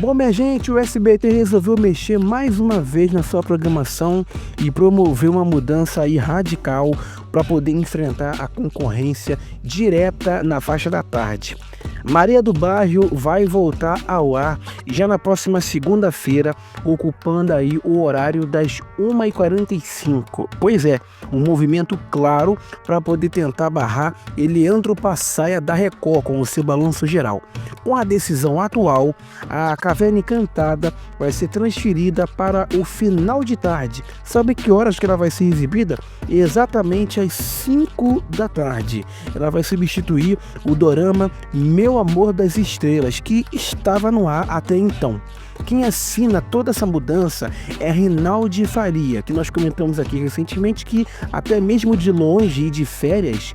Bom, minha gente, o SBT resolveu mexer mais uma vez na sua programação e promover uma mudança aí radical para poder enfrentar a concorrência direta na faixa da tarde. Maria do Bairro vai voltar ao ar já na próxima segunda-feira, ocupando aí o horário das 1h45. Pois é, um movimento claro para poder tentar barrar Leandro Passaia da Record com o seu balanço geral. Com a decisão atual, a Caverna Encantada vai ser transferida para o final de tarde. Sabe que horas que ela vai ser exibida? Exatamente às 5 da tarde. Ela vai substituir o dorama Meu Amor das Estrelas, que estava no ar até então. Quem assina toda essa mudança é Rinaldi Faria, que nós comentamos aqui recentemente que até mesmo de longe e de férias,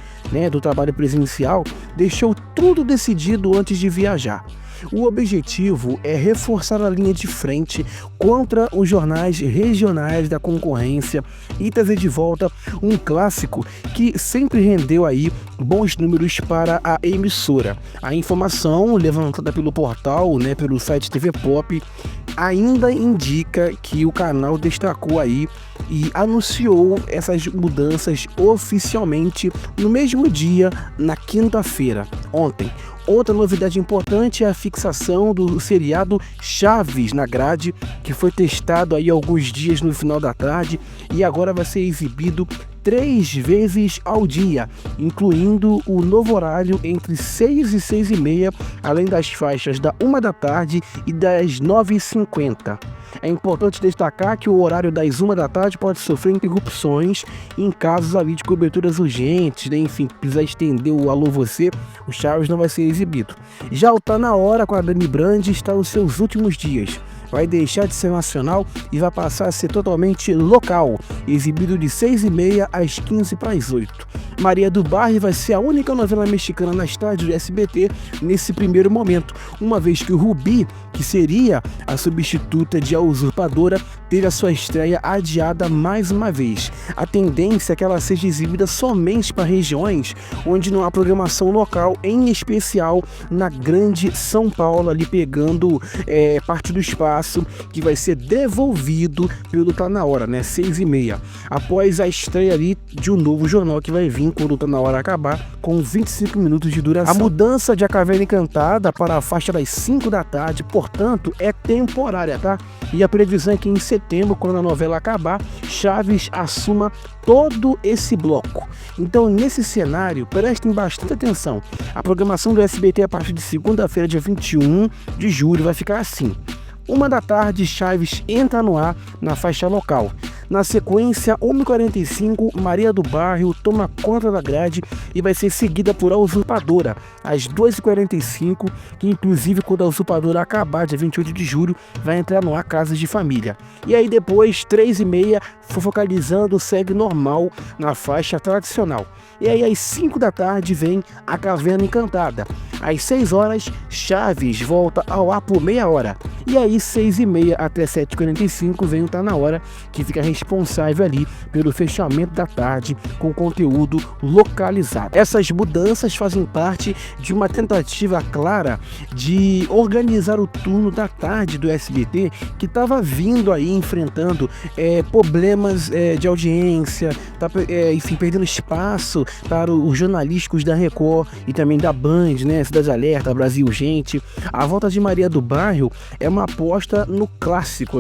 do trabalho presencial, deixou tudo decidido antes de viajar. O objetivo é reforçar a linha de frente contra os jornais regionais da concorrência e trazer de volta um clássico que sempre rendeu aí bons números para a emissora. A informação levantada pelo portal, pelo site TV Pop, ainda indica que o canal destacou aí e anunciou essas mudanças oficialmente no mesmo dia, na quinta-feira, ontem. Outra novidade importante é a fixação do seriado Chaves na grade, que foi testado aí alguns dias no final da tarde e agora vai ser exibido 3 vezes ao dia, incluindo o novo horário entre 6 e 6h30, além das faixas da 1 da tarde e das 9h50. É importante destacar que o horário das 1 da tarde pode sofrer interrupções em casos ali de coberturas urgentes, enfim, precisar estender o Alô Você, o Chaves não vai ser exibido. Já o Tá Na Hora com a Dani Brandi está nos seus últimos dias. Vai deixar de ser nacional e vai passar a ser totalmente local, exibido de 6h30 às 7h45. Maria do Bairro vai ser a única novela mexicana nas tardes do SBT nesse primeiro momento, uma vez que o Rubi, que seria a substituta de A Usurpadora, teve a sua estreia adiada mais uma vez. A tendência é que ela seja exibida somente para regiões onde não há programação local, em especial na grande São Paulo, ali pegando parte do espaço que vai ser devolvido pelo Tá Na Hora, 6h30, após a estreia ali de um novo jornal que vai vir quando o Tá Na Hora acabar, com 25 minutos de duração. A mudança de A Caverna Encantada para a faixa das 5 da tarde, portanto, é temporária, tá? E a previsão é que em setembro, quando a novela acabar, Chaves assuma todo esse bloco. Então, nesse cenário, prestem bastante atenção. A programação do SBT a partir de segunda-feira, dia 21 de julho, vai ficar assim: 1 da tarde, Chaves entra no ar na faixa local. Na sequência, 1h45, Maria do Bairro toma conta da grade e vai ser seguida por A Usurpadora, às 2h45, que inclusive quando A Usurpadora acabar, dia 28 de julho, vai entrar no ar Casas de Família. E aí depois, 3h30, focalizando, segue normal na faixa tradicional. E aí às 5 da tarde vem A Caverna Encantada. Às 6 horas, Chaves volta ao ar por meia hora. E aí 6h30 até 7h45 vem o Tá Na Hora, que fica responsável ali pelo fechamento da tarde com conteúdo localizado. Essas mudanças fazem parte de uma tentativa clara de organizar o turno da tarde do SBT, que estava vindo aí enfrentando problemas de audiência, enfim, perdendo espaço para os jornalísticos da Record e também da Band, Cidade Alerta, Brasil Gente. A volta de Maria do Bairro é uma aposta no clássico,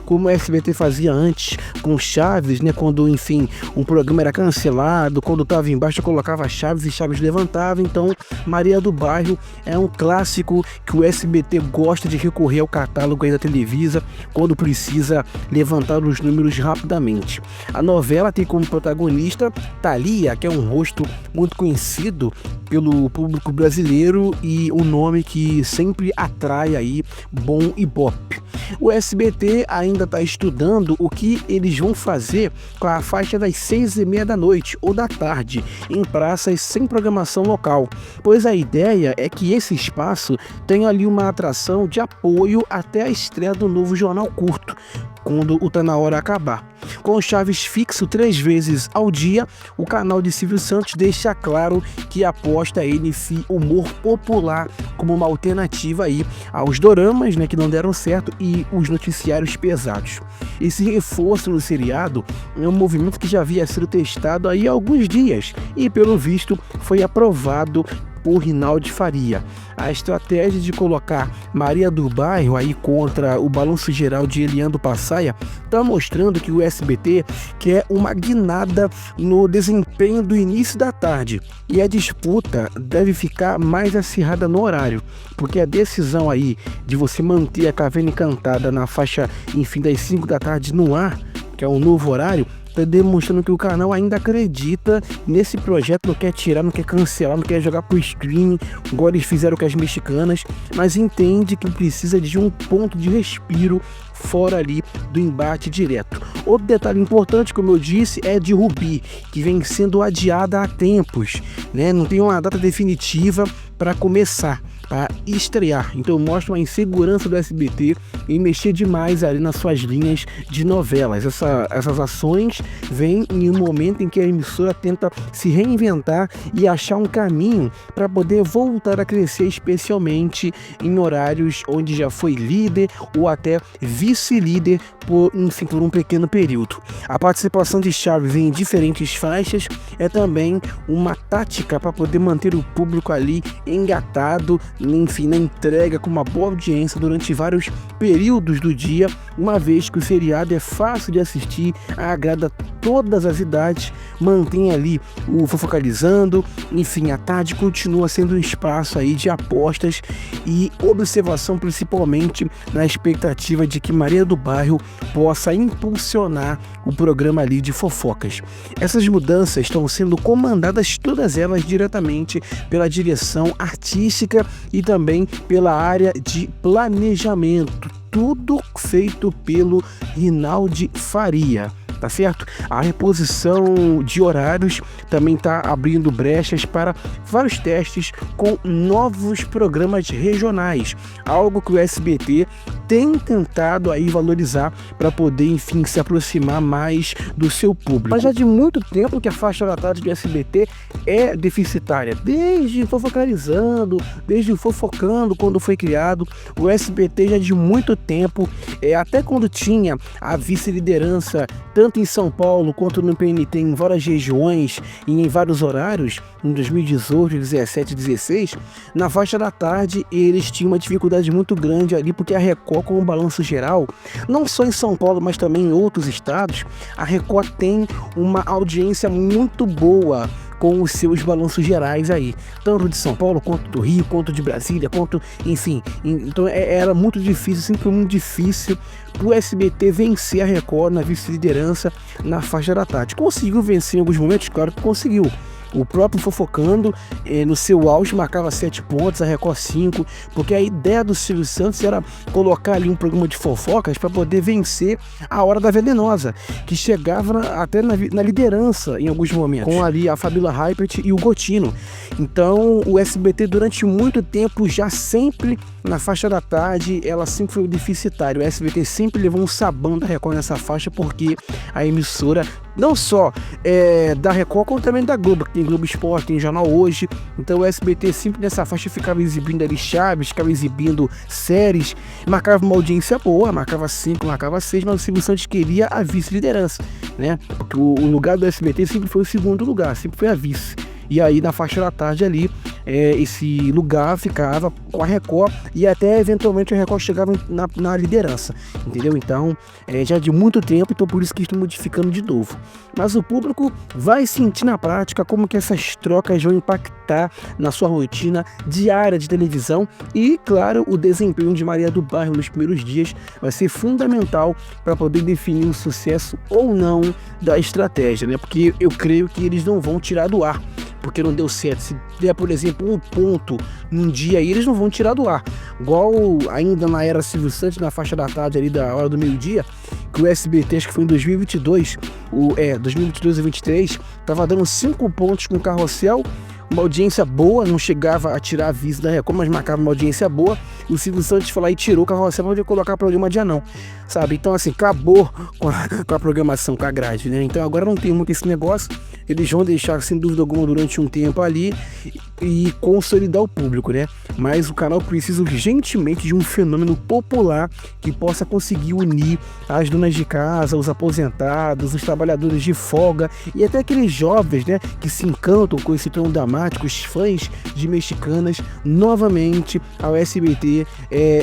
como o SBT fazia antes com Chaves, quando, enfim, um programa era cancelado, quando estava embaixo colocava Chaves e Chaves levantava. Então, Maria do Bairro é um clássico que o SBT gosta de recorrer ao catálogo aí da Televisa quando precisa levantar os números rapidamente. A novela tem como protagonista Thalia, que é um rosto muito conhecido pelo público brasileiro e um nome que sempre atrai aí bom ibope. O SBT ainda está estudando o que eles vão fazer com a faixa das 6h30 da noite ou da tarde, em praças sem programação local, pois a ideia é que esse espaço tenha ali uma atração de apoio até a estreia do novo jornal curto. quando o Tá Na Hora acabar. Com o Chaves fixo 3 vezes ao dia, o canal de Silvio Santos deixa claro que aposta nesse humor popular como uma alternativa aí aos doramas, né, que não deram certo, e os noticiários pesados. Esse reforço no seriado é um movimento que já havia sido testado aí há alguns dias e, pelo visto, foi aprovado por Rinaldi Faria. A estratégia de colocar Maria do Bairro aí contra o Balanço Geral de Eliando Passaia está mostrando que o SBT quer uma guinada no desempenho do início da tarde, e a disputa deve ficar mais acirrada no horário, porque a decisão aí de você manter a Caverna Encantada na faixa, enfim, das 5 da tarde no ar, que é um novo horário, está demonstrando que o canal ainda acredita nesse projeto, não quer tirar, não quer cancelar, não quer jogar pro streaming, igual eles fizeram com as mexicanas, mas entende que precisa de um ponto de respiro fora ali do embate direto. Outro detalhe importante, como eu disse, é de Rubi, que vem sendo adiada há tempos, né? Não tem uma data definitiva para começar, para estrear. Então mostra uma insegurança do SBT em mexer demais ali nas suas linhas de novelas. Essas ações vêm em um momento em que a emissora tenta se reinventar e achar um caminho para poder voltar a crescer, especialmente em horários onde já foi líder ou até vice-líder por um pequeno período. A participação de Chaves em diferentes faixas é também uma tática para poder manter o público ali engatado, enfim, na entrega com uma boa audiência durante vários períodos do dia, uma vez que o seriado é fácil de assistir, agrada todas as idades, mantém ali o Fofocalizando, enfim, a tarde continua sendo um espaço aí de apostas e observação, principalmente na expectativa de que Maria do Bairro possa impulsionar o programa ali de fofocas. Essas mudanças estão sendo comandadas todas elas diretamente pela direção artística e também pela área de planejamento, tudo feito pelo Rinaldi Faria. Tá certo? A reposição de horários também está abrindo brechas para vários testes com novos programas regionais, algo que o SBT tem tentado aí valorizar para poder, enfim, se aproximar mais do seu público. Mas já de muito tempo que a faixa da tarde do SBT é deficitária, desde Fofocalizando, desde Fofocando, quando foi criado, o SBT já de muito tempo, até quando tinha a vice-liderança tanto em São Paulo quanto no PNT, em várias regiões e em vários horários, em 2018, 17 e 16, na faixa da tarde eles tinham uma dificuldade muito grande ali, porque a Record, com o Balanço Geral, não só em São Paulo, mas também em outros estados, a Record tem uma audiência muito boa com os seus balanços gerais aí, tanto de São Paulo, quanto do Rio, quanto de Brasília, quanto, enfim, então era muito difícil, sempre muito difícil para o SBT vencer a Record na vice-liderança na faixa da tarde. Conseguiu vencer em alguns momentos? Claro que conseguiu. O próprio Fofocando, no seu auge, marcava 7 pontos, a Record 5, porque a ideia do Silvio Santos era colocar ali um programa de fofocas para poder vencer a Hora da Venenosa, que chegava até na liderança em alguns momentos, com ali a Fabíola Hypert e o Gotino. Então o SBT durante muito tempo, já sempre na faixa da tarde, ela sempre foi deficitária. O SBT sempre levou um sabão da Record nessa faixa, porque a emissora, não só da Record, como também da Globo, que tem Globo Esporte, tem Jornal Hoje, então o SBT sempre nessa faixa ficava exibindo ali Chaves, ficava exibindo séries, marcava uma audiência boa, marcava 5, marcava 6, mas o Silvio Santos queria a vice-liderança, né? Porque o lugar do SBT sempre foi o segundo lugar, sempre foi a vice. E aí na faixa da tarde ali, esse lugar ficava com a Record e até eventualmente a Record chegava na liderança, entendeu? Então já de muito tempo, então por isso que estão modificando de novo. Mas o público vai sentir na prática como que essas trocas vão impactar na sua rotina diária de televisão e, claro, o desempenho de Maria do Bairro nos primeiros dias vai ser fundamental para poder definir o sucesso ou não da estratégia, né? Porque eu creio que eles não vão tirar do ar, porque não deu certo. Se der, por exemplo, um ponto num dia aí, eles não vão tirar do ar. Igual ainda na era Silvio Santos, na faixa da tarde ali da hora do meio-dia, que o SBT, acho que foi em 2022, 2022 e 2023, tava dando 5 pontos com o Carrossel, uma audiência boa, não chegava a tirar aviso da Record, mas marcava uma audiência boa. O Silvio Santos foi lá e tirou o Carrossel para poder colocar programa de anão, sabe? Então assim, acabou com a programação, com a grade, né? Então agora não tem muito esse negócio. Eles vão deixar, sem dúvida alguma, durante um tempo ali e consolidar o público, né? Mas o canal precisa urgentemente de um fenômeno popular que possa conseguir unir as donas de casa, os aposentados, os trabalhadores de folga e até aqueles jovens, né, que se encantam com esse tom dramático, os fãs de Mexicanas, novamente ao SBT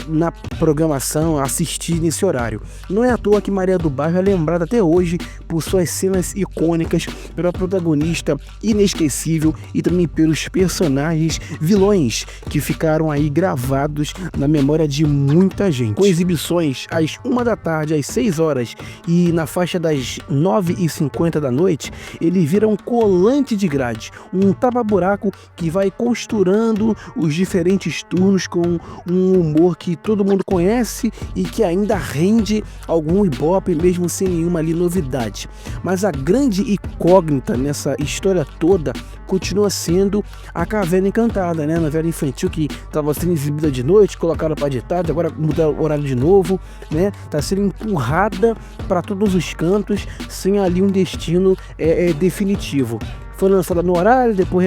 na programação, assistir nesse horário. Não é à toa que Maria do Bairro é lembrada até hoje por suas cenas icônicas, pela protagonista inesquecível e também pelos personagens vilões que ficaram aí gravados na memória de muita gente. Com exibições às 1 da tarde, às 6 horas e na faixa das 9h50 da noite, ele vira um colante de grade, um tapa-buraco que vai costurando os diferentes turnos com um humor que todo mundo conhece e que ainda rende algum ibope mesmo sem nenhuma ali novidade. Mas a grande incógnita nessa história toda continua sendo a Caverna Encantada, né? Novela infantil que estava sendo exibida de noite, colocaram para de tarde, agora mudaram o horário de novo, né? Tá sendo empurrada para todos os cantos sem ali um destino definitivo. Foi lançada no horário, depois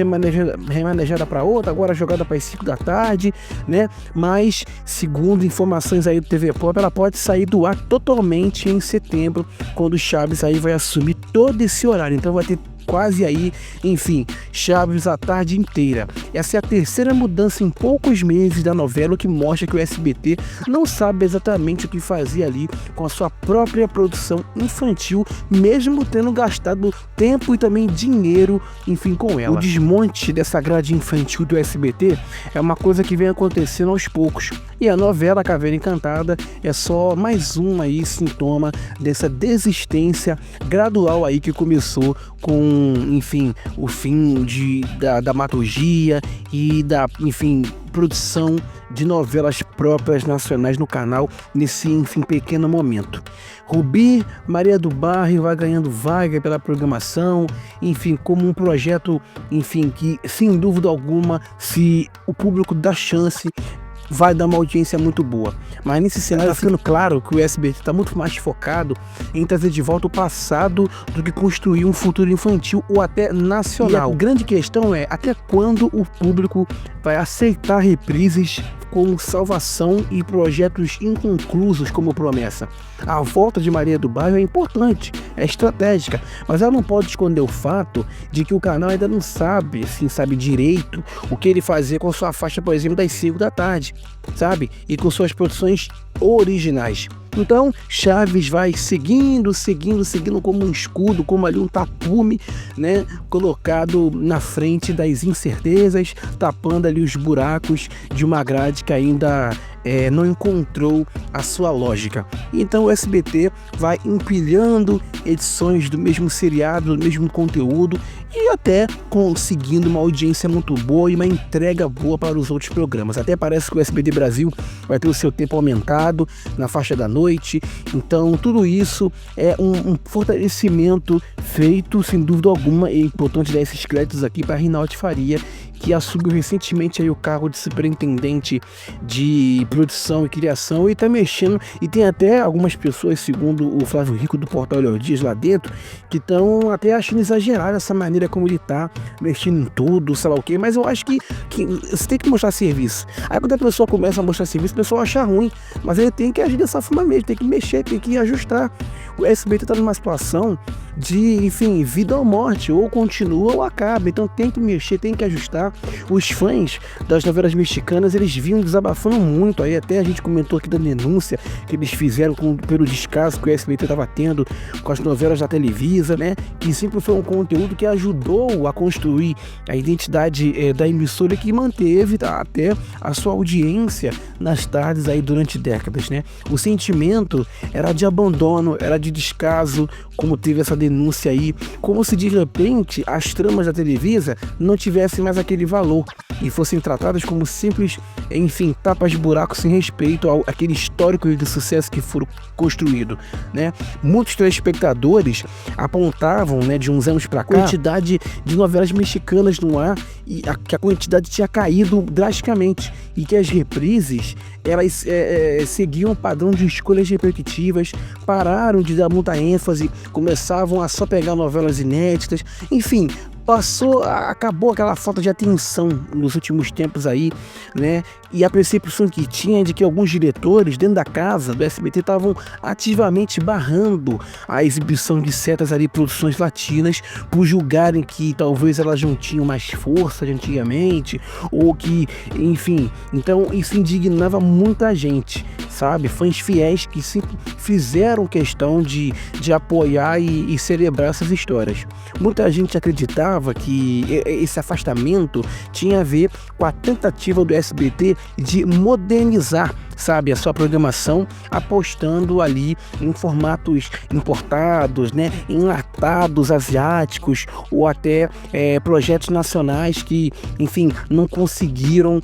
remanejada para outra, agora jogada para as 5 da tarde, né? Mas, segundo informações aí do TV Pop, ela pode sair do ar totalmente em setembro, quando o Chaves aí vai assumir todo esse horário. Então vai ter quase aí, enfim, Chaves a tarde inteira. Essa é a terceira mudança em poucos meses da novela, o que mostra que o SBT não sabe exatamente o que fazia ali com a sua própria produção infantil, mesmo tendo gastado tempo e também dinheiro, enfim, com ela. O desmonte dessa grade infantil do SBT é uma coisa que vem acontecendo aos poucos. E a novela Caverna Encantada é só mais um aí sintoma dessa desistência gradual aí que começou com, enfim, o fim da dramaturgia e da, enfim, produção de novelas próprias nacionais no canal nesse, enfim, pequeno momento. Rubi, Maria do Bairro vai ganhando vaga pela programação, enfim, como um projeto, enfim, que sem dúvida alguma, se o público dá chance, vai dar uma audiência muito boa. Mas nesse cenário está ficando claro que o SBT está muito mais focado em trazer de volta o passado do que construir um futuro infantil ou até nacional. E a grande questão é até quando o público vai aceitar reprises como salvação e projetos inconclusos como promessa. A volta de Maria do Bairro é importante, é estratégica, mas ela não pode esconder o fato de que o canal ainda não sabe, assim, sabe direito o que ele fazer com sua faixa, por exemplo, das 5 da tarde, sabe? E com suas produções originais. Então, Chaves vai seguindo como um escudo, como ali um tapume, né, colocado na frente das incertezas, tapando ali os buracos de uma grade que ainda não encontrou a sua lógica. Então o SBT vai empilhando edições do mesmo seriado, do mesmo conteúdo e até conseguindo uma audiência muito boa e uma entrega boa para os outros programas. Até parece que o SBT Brasil vai ter o seu tempo aumentado na faixa da noite. Então tudo isso é um fortalecimento feito, sem dúvida alguma. É importante dar esses créditos aqui para Rinaldi Faria, que assumiu recentemente aí o cargo de superintendente de produção e criação e está mexendo, e tem até algumas pessoas, segundo o Flávio Rico do portal Léo Dias lá dentro, que estão até achando exagerada essa maneira como ele está mexendo em tudo, sei lá o que, mas eu acho que você tem que mostrar serviço. Aí quando a pessoa começa a mostrar serviço, o pessoal acha ruim, mas ele tem que agir dessa forma mesmo, tem que mexer, tem que ajustar. O SBT está numa situação de, enfim, vida ou morte, ou continua ou acaba, então tem que mexer, tem que ajustar. Os fãs das novelas mexicanas, eles vinham desabafando muito, aí até a gente comentou aqui da denúncia que eles fizeram pelo descaso que o SBT estava tendo com as novelas da Televisa, né, que sempre foi um conteúdo que ajudou a construir a identidade da emissora, que manteve até a sua audiência nas tardes aí durante décadas, né. O sentimento era de abandono, era de descaso, como teve essa denúncia aí, como se de repente as tramas da Televisa não tivessem mais aquele valor. e fossem tratadas como simples, enfim, tapas de buraco sem respeito ao aquele histórico de sucesso que foram construído, né? Muitos telespectadores apontavam, né, de uns anos para cá, a quantidade de novelas mexicanas no ar e que a quantidade tinha caído drasticamente e que as reprises elas seguiam um padrão de escolhas repetitivas, pararam de dar muita ênfase, começavam a só pegar novelas inéditas, enfim, acabou aquela falta de atenção nos últimos tempos aí, né? E a percepção que tinha é de que alguns diretores dentro da casa do SBT estavam ativamente barrando a exibição de certas ali produções latinas por julgarem que talvez elas não tinham mais força de antigamente, ou que, enfim, então isso indignava muita gente, sabe? Fãs fiéis que sempre fizeram questão de apoiar e celebrar essas histórias. Muita gente acreditava que esse afastamento tinha a ver com a tentativa do SBT de modernizar, sabe, a sua programação, apostando ali em formatos importados, né, enlatados asiáticos, ou até projetos nacionais que, enfim, não conseguiram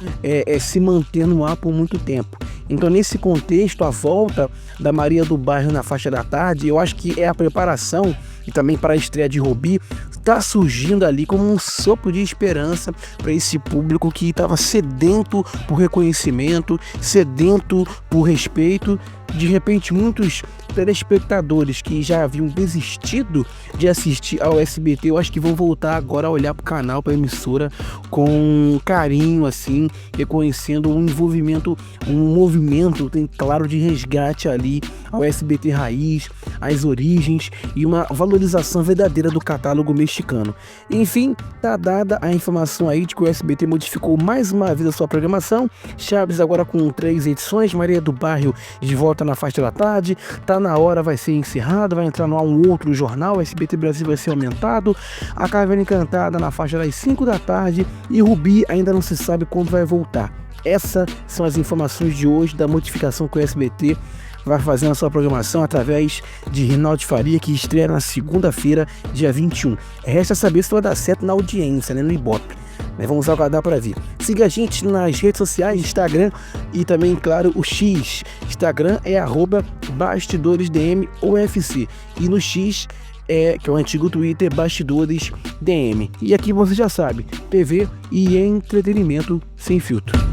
se manter no ar por muito tempo. Então, nesse contexto, a volta da Maria do Bairro na faixa da tarde, eu acho que é a preparação, e também para a estreia de Rubi, está surgindo ali como um sopro de esperança para esse público que estava sedento por reconhecimento, sedento por respeito. De repente, muitos telespectadores que já haviam desistido de assistir ao SBT, eu acho que vão voltar agora a olhar para o canal, para a emissora, com carinho, assim, reconhecendo um envolvimento, um movimento, tem claro, de resgate ali ao SBT raiz, às origens e uma valorização verdadeira do catálogo mexicano. Enfim, tá dada a informação aí de que o SBT modificou mais uma vez a sua programação. Chaves agora com 3 edições, Maria do Bairro de volta na faixa da tarde, tá na hora, vai ser encerrado, vai entrar no ar um outro jornal, o SBT Brasil vai ser aumentado, a Caverna Encantada na faixa das 5 da tarde e Rubi ainda não se sabe quando vai voltar. Essas são as informações de hoje da modificação que o SBT vai fazer na sua programação através de Rinaldo Faria, que estreia na segunda-feira, dia 21. Resta saber se vai dar certo na audiência, né, no Ibope. Mas vamos aguardar para ver. Siga a gente nas redes sociais, Instagram e também, claro, o X. Instagram é @BastidoresDMUFC e no X que é o antigo Twitter, BastidoresDM. E aqui você já sabe, TV e entretenimento sem filtro.